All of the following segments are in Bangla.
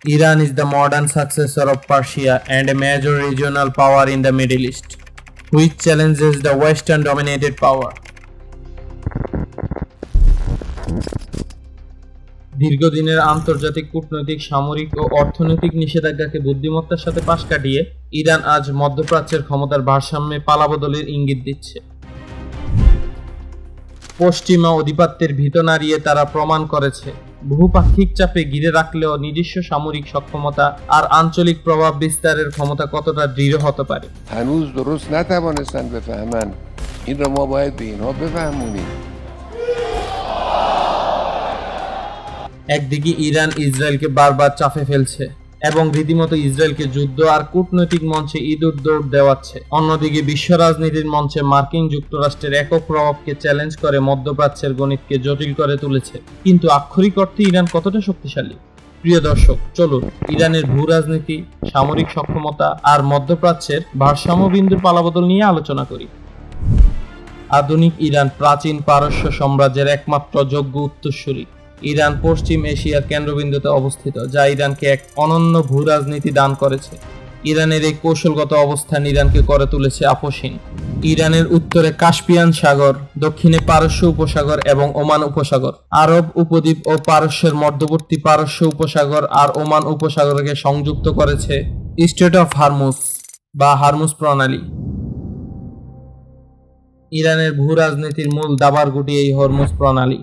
Iran is the modern successor of Persia and a major regional power in the Middle East, which challenges the Western dominated power. দীর্ঘদিনের আন্তর্জাতিক কূটনৈতিক, সামরিক ও অর্থনৈতিক নিষেধাজ্ঞাকে বুদ্ধিমত্তার সাথে পাশ কাটিয়ে ইরান আজ মধ্যপ্রাচ্যের ক্ষমতার ভারসাম্যে পালাবদলের ইঙ্গিত দিচ্ছে। পশ্চিমা আধিপত্যের ভিত নাড়িয়ে তারা প্রমাণ করেছে বহুপাক্ষিক চাপে ঘিরে রাখলেও নিজস্ব সামরিক সক্ষমতা আর আঞ্চলিক প্রভাব বিস্তারের ক্ষমতা কতটা দৃঢ় হতে পারে। هنوز درست نتوانستن بفهمن این رو ما باید به اینها بفهمونیم। একদিকে ইরান ইসরায়েলকে বারবার চাপে ফেলছে এবং রীতিমতো ইসরায়েলকে যুদ্ধ আর কূটনৈতিক মঞ্চে ইঁদুর দৌড় দেওয়াচ্ছে। অন্যদিকে বিশ্ব রাজনীতির মঞ্চে মার্কিন যুক্তরাষ্ট্রের একক প্রভাবকে চ্যালেঞ্জ করে মধ্যপ্রাচ্যের গণিতকে জটিল করে তুলেছে। কিন্তু আক্ষরিক অর্থে ইরান কতটা শক্তিশালী? প্রিয় দর্শক, চলুন ইরানের ভূ রাজনীতি, সামরিক সক্ষমতা আর মধ্যপ্রাচ্যের ভারসাম্য বিন্দুর পালাবদল নিয়ে আলোচনা করি। আধুনিক ইরান প্রাচীন পারস্য সাম্রাজ্যের একমাত্র যোগ্য উত্তরসূরি। ইরান পশ্চিম এশিয়ার কেন্দ্রবিন্দুতে অবস্থিত, যা ইরানকে এক অনন্য ভূ রাজনীতি দান করেছে। ইরানের এই কৌশলগত অবস্থান ইরানকে করে তুলেছে আপসহীন। ইরানের উত্তরে কাস্পিয়ান সাগর, দক্ষিণে পারস্য উপসাগর এবং ওমান উপসাগর, আরব উপদ্বীপ ও পারস্যের মধ্যবর্তী পারস্য উপসাগর আর ওমান উপসাগরকে সংযুক্ত করেছে স্ট্রেট অফ হরমুজ বা হরমুজ প্রণালী। ইরানের ভূ রাজনীতির মূল দাবারগুটি এই হরমুজ প্রণালী।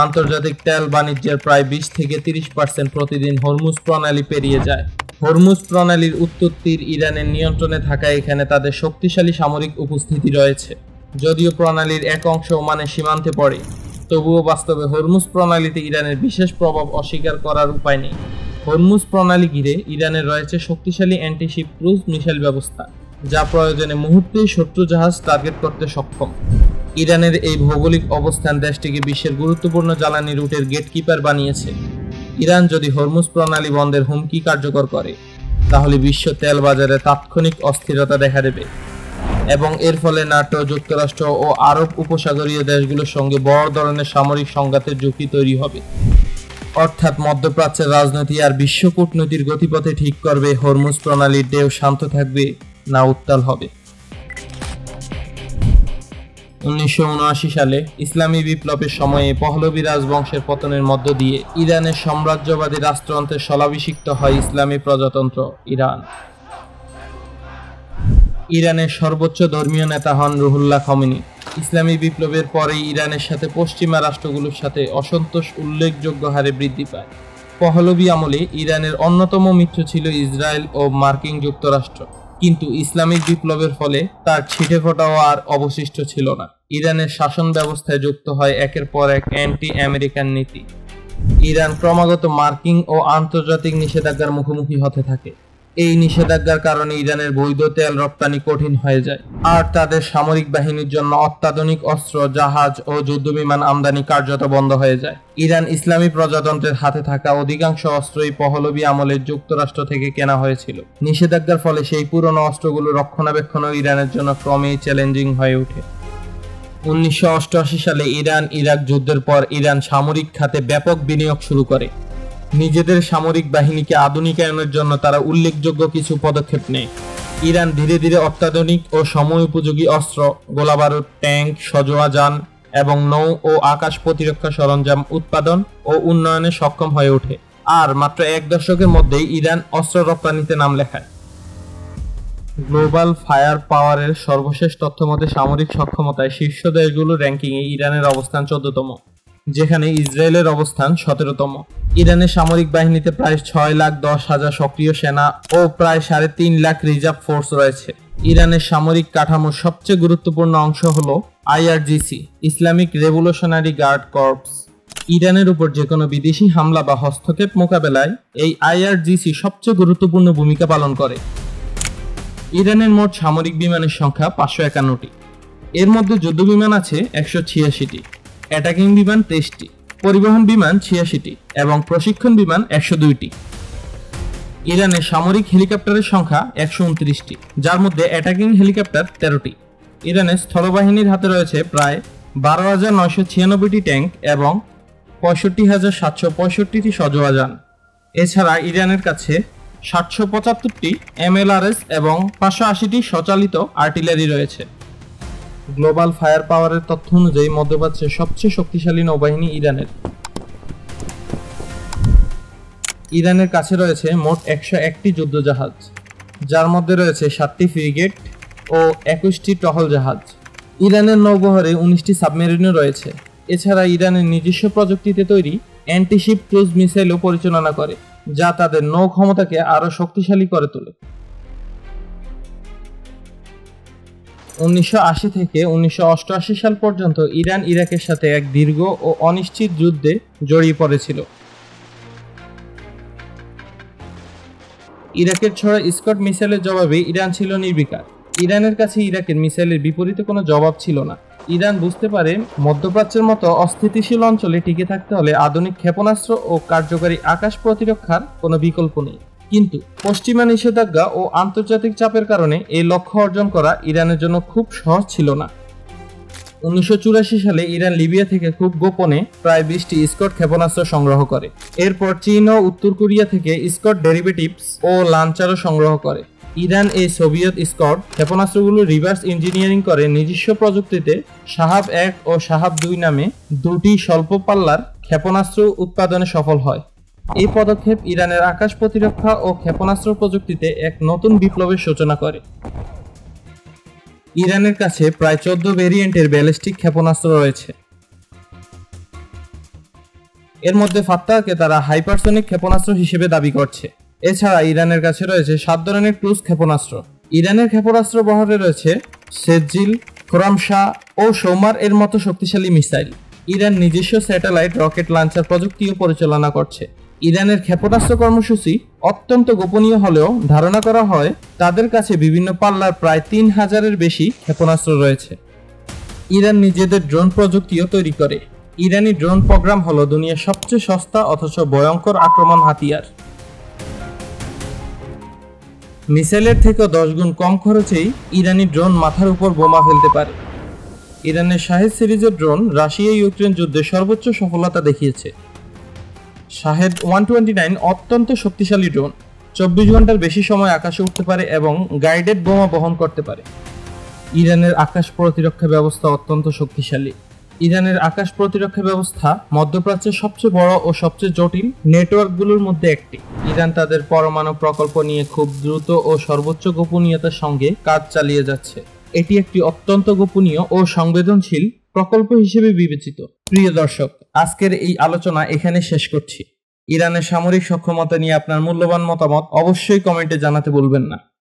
আন্তর্জাতিক তেল বাণিজ্যের প্রায় 20 থেকে 30% প্রতিদিন হরমুজ প্রণালী পেরিয়ে যায়। হরমুজ প্রণালীর উত্তর তীর ইরানের নিয়ন্ত্রণে থাকায় এখানে তাদের শক্তিশালী সামরিক উপস্থিতি রয়েছে। যদিও প্রণালীর এক অংশ ওমানের সীমান্তে পড়ে, তবুও বাস্তবে হরমুজ প্রণালীতে ইরানের বিশেষ প্রভাব অস্বীকার করার উপায় নেই। হরমুজ প্রণালী ঘিরে ইরানের রয়েছে শক্তিশালী অ্যান্টিশিপ ক্রুজ মিসাইল ব্যবস্থা, যা প্রয়োজনে মুহূর্তেই শত্রু জাহাজ টার্গেট করতে সক্ষম। ইরানের এই ভৌগোলিক অবস্থান দেশটিকে বিশ্বের গুরুত্বপূর্ণ জ্বালানি রুটের গেটকিপার বানিয়েছে। ইরান যদি হরমুজ প্রণালী বন্ধের হুমকি কার্যকর করে, তাহলে বিশ্ব তেল বাজারে তাৎক্ষণিক অস্থিরতা দেখা দেবে এবং এর ফলে নাটো, যুক্তরাষ্ট্র ও আরব উপসাগরীয় দেশগুলোর সঙ্গে বড় ধরনের সামরিক সংঘাতের ঝুঁকি তৈরি হবে। অর্থাৎ মধ্যপ্রাচ্যের রাজনীতি আর বিশ্ব কূটনীতির গতিপথে ঠিক করবে হরমুজ প্রণালীর ঢেউ শান্ত থাকবে না উত্তাল হবে। 1979 সালে ইসলামী বিপ্লবের সময়ে পহলবী রাজবংশের পতনের মধ্য দিয়ে ইরানের সাম্রাজ্যবাদী রাষ্ট্রযন্ত্রের স্থলাভিষিক্ত হয় ইসলামী প্রজাতন্ত্র ইরান। ইরানের সর্বোচ্চ ধর্মীয় নেতা হন রুহুল্লাহ খমেনি। ইসলামী বিপ্লবের পরেই ইরানের সাথে পশ্চিমা রাষ্ট্রগুলোর সাথে অসন্তোষ উল্লেখযোগ্য হারে বৃদ্ধি পায়। পহলবী আমলে ইরানের অন্যতম মিত্র ছিল ইসরায়েল ও মার্কিন যুক্তরাষ্ট্র, কিন্তু ইসলামিক বিপ্লবের ফলে তার ছিটে ফোটাও আর অবশিষ্ট ছিল না। ইরানের শাসন ব্যবস্থায় যুক্ত হয় একের পর এক অ্যান্টি আমেরিকান নীতি। ইরান ক্রমাগত মার্কিন ও আন্তর্জাতিক নিষেধাজ্ঞার মুখোমুখি হতে থাকে। এই নিষেধাজ্ঞার কারণে ইরানের বৈধ তেল রপ্তানি কঠিন হয়ে যায়, আর তাদের সামরিক বাহিনীর জন্য অত্যাধুনিক অস্ত্র, জাহাজ ও যুদ্ধবিমান আমদানি কার্যত বন্ধ হয়ে যায়। ইরান ইসলামী প্রজাতন্ত্রের হাতে থাকা অধিকাংশ অস্ত্রই পহলবী আমলের যুক্তরাষ্ট্র থেকে কেনা হয়েছিল। নিষেধাজ্ঞার ফলে সেই পুরনো অস্ত্রগুলো রক্ষণাবেক্ষণও ইরানের জন্য ক্রমেই চ্যালেঞ্জিং হয়ে ওঠে। 1988 সালে ইরান-ইরাক যুদ্ধের পর ইরান সামরিক খাতে ব্যাপক বিনিয়োগ শুরু করে। নিজেদের সামরিক বাহিনীকে আধুনিকায়নের জন্য তারা উল্লেখযোগ্য কিছু পদক্ষেপ নেয়। ইরান ধীরে ধীরে অত্যাধুনিক ও সময় উপযোগী অস্ত্র, গোলাবারুদ, ট্যাঙ্ক, সজোয়া যান এবং নৌ ও আকাশ প্রতিরক্ষা সরঞ্জাম উৎপাদন ও উন্নয়নে সক্ষম হয়ে ওঠে। আর মাত্র এক দশকের মধ্যেই ইরান অস্ত্র রপ্তানিতে নাম লেখায়। গ্লোবাল ফায়ার পাওয়ারের সর্বশেষ তথ্য মতে সামরিক সক্ষমতায় শীর্ষ দেশগুলোর র্যাঙ্কিংয়ে ইরানের অবস্থান 14তম, যেখানে ইসরায়েলের অবস্থান 17তম। ইরানের সামরিক বাহিনীতে প্রায় 6,10,000 সক্রিয় সেনা ও প্রায় 3.5 লাখ রিজার্ভ ফোর্স রয়েছে। ইরানের সামরিক কাঠামোর সবচেয়ে গুরুত্বপূর্ণ অংশ হল IRGC, Islamic Revolutionary Guard Corps. ইরানের উপর যে কোনো বিদেশি হামলা বা হস্তক্ষেপ মোকাবেলায় এই আইআরজিসি সবচেয়ে গুরুত্বপূর্ণ ভূমিকা পালন করে। ইরানের মোট সামরিক বিমানের সংখ্যা 551টি। এর মধ্যে যুদ্ধবিমান আছে 186টি, অ্যাটাকিং বিমান 23টি, পরিবহন বিমান 86টি এবং প্রশিক্ষণ বিমান 102টি। ইরানের সামরিক হেলিকপ্টারের সংখ্যা 129টি, যার মধ্যে অ্যাটাকিং হেলিকপ্টার 13টি। ইরানের স্থলবাহিনীর হাতে রয়েছে প্রায় 12,996টি ট্যাঙ্ক এবং 65,765টি সজোয়া যান। এছাড়া ইরানের কাছে 775টি MLRS এবং 580টি স্বচালিত আর্টিলারি রয়েছে। গ্লোবাল ফায়ার পাওয়ারের তথ্য অনুযায়ী মধ্যপ্রাচ্যের সবচেয়ে শক্তিশালী নৌবাহিনী ইরানের। ইরানের কাছে রয়েছে মোট 101টি যুদ্ধজাহাজ, যার মধ্যে রয়েছে 7টি ফ্রিগেট ও 21টি টহল জাহাজ। ইরানের নৌবহরে 19টি সাবমেরিনও রয়েছে। এছাড়া ইরানের নিজস্ব প্রযুক্তিতে তৈরি অ্যান্টিশিপ ক্রুজ মিসাইলও পরিচালনা করে, যা তাদের নৌ ক্ষমতাকে আরও শক্তিশালী করে তোলে। 1980 থেকে 1988 সাল পর্যন্ত ইরান ইরাকের সাথে এক দীর্ঘ ও অনিশ্চিত যুদ্ধে জড়িয়ে পড়েছিল। ইরাকের ছোড়া স্কট মিসাইলের জবাবে ইরান ছিল নির্বিকার। ইরানের কাছে ইরাকের মিসাইলের বিপরীতে কোনো জবাব ছিল না। ইরান বুঝতে পারে মধ্যপ্রাচ্যের মতো অস্থিতিশীল অঞ্চলে টিকে থাকতে হলে আধুনিক ক্ষেপণাস্ত্র ও কার্যকরী আকাশ প্রতিরক্ষার কোনো বিকল্প নেই। কিন্তু পশ্চিমা নিষেধাজ্ঞা ও আন্তর্জাতিক চাপের কারণে এই লক্ষ্য অর্জন করা ইরানের জন্য খুব সহজ ছিল না। 1984 সালে ইরান লিবিয়া থেকে খুব গোপনে প্রায় 20টি স্কট ক্ষেপণাস্ত্র সংগ্রহ করে। এরপর চীন ও উত্তর কোরিয়া থেকে স্কট ডেরিভেটিভস ও লাঞ্চারও সংগ্রহ করে। ইরান এই সোভিয়েত স্কট ক্ষেপণাস্ত্রগুলো রিভার্স ইঞ্জিনিয়ারিং করে নিজস্ব প্রযুক্তিতে শাহাব 1 ও শাহাব 2 নামে দুটি স্বল্প পাল্লার ক্ষেপণাস্ত্র উৎপাদনে সফল হয়। এই পদক্ষেপ ইরানের আকাশ প্রতিরক্ষা ও ক্ষেপণাস্ত্র প্রযুক্তিতে এক নতুন বিপ্লবের সূচনা করে। ইরানের কাছে প্রায় 14 ভেরিয়েন্টের ব্যালিস্টিক ক্ষেপণাস্ত্র রয়েছে। এর মধ্যে ফাত্তাহকে তারা হাইপারসনিক ক্ষেপণাস্ত্র হিসেবে দাবি করছে। এছাড়া ইরানের কাছে রয়েছে 7 ধরনের ক্রুজ ক্ষেপণাস্ত্র। ইরানের ক্ষেপণাস্ত্র বহরে রয়েছে সেজিল, খোরামশাহ ও সৌমার এর মতো শক্তিশালী মিসাইল। ইরান নিজস্ব স্যাটেলাইট রকেট লঞ্চার প্রযুক্তিও পরিচালনা করছে। ইরানের ক্ষেপণাস্ত্র কর্মসূচি অত্যন্ত গোপনীয় হলেও ধারণা করা হয় তাদের কাছে বিভিন্ন পাল্লার প্রায় 3000-এর বেশি ক্ষেপণাস্ত্র রয়েছে। ইরান নিজেদের ড্রোন প্রযুক্তিও তৈরি করে। ইরানি ড্রোন প্রোগ্রাম হলো দুনিয়ার সবচেয়ে সস্তা অথচ ভয়ঙ্কর আক্রমণ হাতিয়ার। মিসাইলের থেকে 10 গুণ কম খরচেই ইরানি ড্রোন মাথার উপর বোমা ফেলতে পারে। ইরানের শাহেদ সিরিজের ড্রোন রাশিয়া ইউক্রেন যুদ্ধে সর্বোচ্চ সফলতা দেখিয়েছে। শাহেদ 129 অত্যন্ত শক্তিশালী ড্রোন, 24 ঘন্টার বেশি সময় আকাশে উঠতে পারে এবং গাইডেড বোমা বহন করতে পারে। ইরানের আকাশ প্রতিরক্ষা ব্যবস্থা অত্যন্ত শক্তিশালী। ইরানের আকাশ প্রতিরক্ষা ব্যবস্থা মধ্যপ্রাচ্যের সবচেয়ে বড় ও সবচেয়ে জটিল নেটওয়ার্কগুলোর মধ্যে একটি। ইরান তাদের পরমাণু প্রকল্প নিয়ে খুব দ্রুত ও সর্বোচ্চ গোপনীয়তার সঙ্গে কাজ চালিয়ে যাচ্ছে। এটি একটি অত্যন্ত গোপনীয় ও সংবেদনশীল প্রকল্প হিসেবে বিবেচিত। প্রিয় দর্শক, আজকের এই আলোচনা এখানে শেষ করছি। ইরানের সামরিক সক্ষমতা নিয়ে আপনার মূল্যবান মতামত অবশ্যই কমেন্টে জানাতে ভুলবেন না।